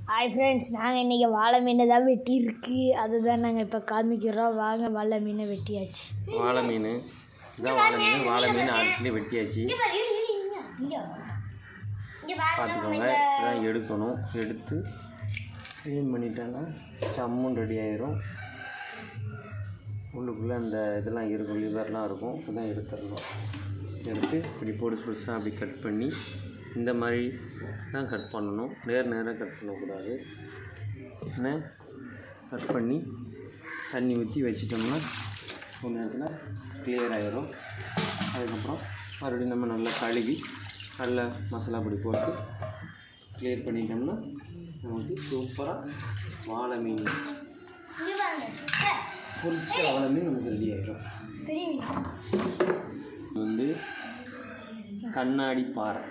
Hi friends, நாங்கள் இன்றைக்கி வாழை மீன் தான் வெட்டியிருக்கு. அதுதான் நாங்கள் இப்போ காமிக்கிறோம். வாங்க, வாழை மீனை வெட்டியாச்சு. வாழை மீன் இதான் வாழை மீன் ஆட்களே வெட்டியாச்சு. பார்த்துக்கோங்க, இதான் எடுக்கணும். எடுத்து க்ளீன் பண்ணிட்டோன்னா சம்மும் ரெடி ஆயிரும். உள்ளுக்குள்ளே அந்த இதெல்லாம் இருக்கும், லிவர்லாம் இருக்கும். இதுதான் எடுத்துடணும். எடுத்து இப்படி பொடிசாக அப்படி கட் பண்ணி இந்த மாதிரி தான் கட் பண்ணணும். நேராக கட் பண்ணக்கூடாது. என்ன கட் பண்ணி தண்ணி ஊற்றி வச்சிட்டோம்னா ஒரு நேரத்தில் கிளியர் ஆகிரும். அதுக்கப்புறம் மறுபடியும் நம்ம நல்லா கழுவி நல்லா மசாலா பொடி போட்டு கிளியர் பண்ணிட்டோம்னா நமக்கு சூப்பராக வாழை மீன், பொரிச்ச வாழை மீன் நமக்கு ரெடி ஆகிடும். வந்து கண்ணாடி பாறை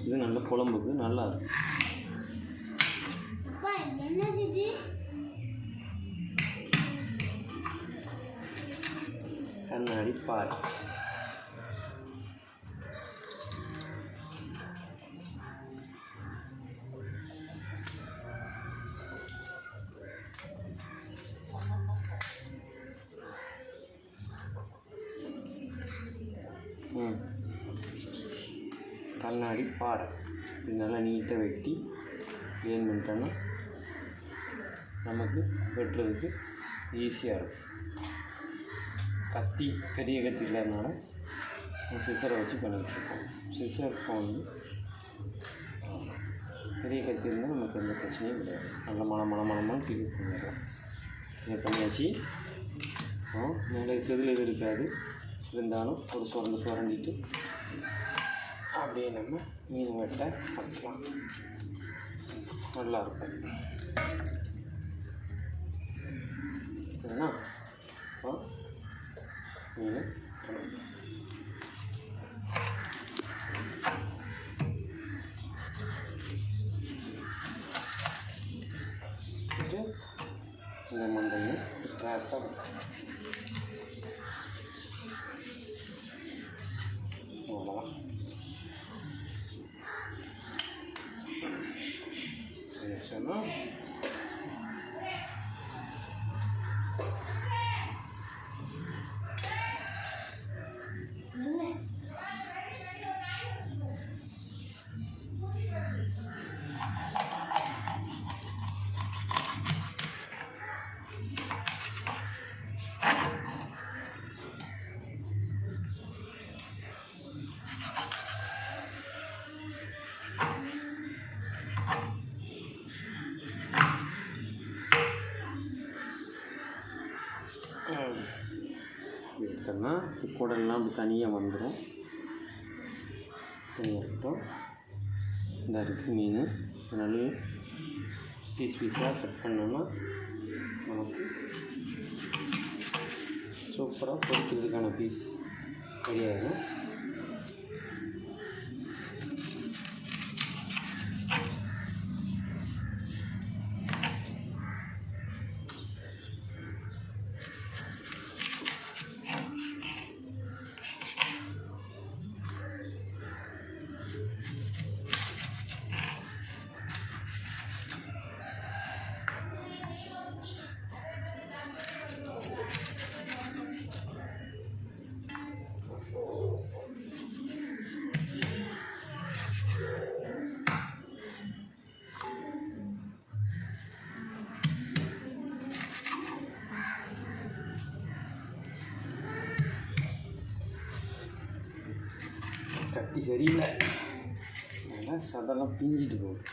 இது நல்ல குழம்புக்கு நல்லா இருக்கும். கண்ணாடி பாறை கண்ணாடி பாறை இது நல்லா நீட்டாக வெட்டி க்ளீன் பண்ணிட்டோன்னா நமக்கு வெட்டுறதுக்கு ஈஸியாக இருக்கும். பெரிய கத்தி இல்லாதனால சிசரை வச்சு பண்ணிகிட்ருக்கோம். சிசருக்கு வந்து பெரிய கத்தி இருந்தால் நமக்கு எந்த பிரச்சனையும் கிடையாது. நல்ல மணமாக க்ளீன் பண்ணிடலாம். இதை பண்ணியாச்சு. மேலே செதில் இது இருக்காது, இருந்தாலும் ஒரு சுரண்டிட்டு அப்படியே நம்ம மீன் வெட்ட வைக்கலாம். நல்லாயிருக்கும். சரிண்ணா? மீன் இந்த மண்டையும் ரசம் அவ்வளோதான். சொன்னால் எடுத்தோம்னா குடல்லாம் அப்படி தனியாக வந்துடும். இருக்கட்டும். இந்த இருக்குது மீன். நல்ல பீஸாக கட் பண்ணோம்னா நமக்கு சூப்பராக பொரிக்கிறதுக்கான பீஸ் ரெடி ஆகிடும். கத்தி சரியில்லை, அதனால் சதெல்லாம் பிஞ்சிட்டு போகுது.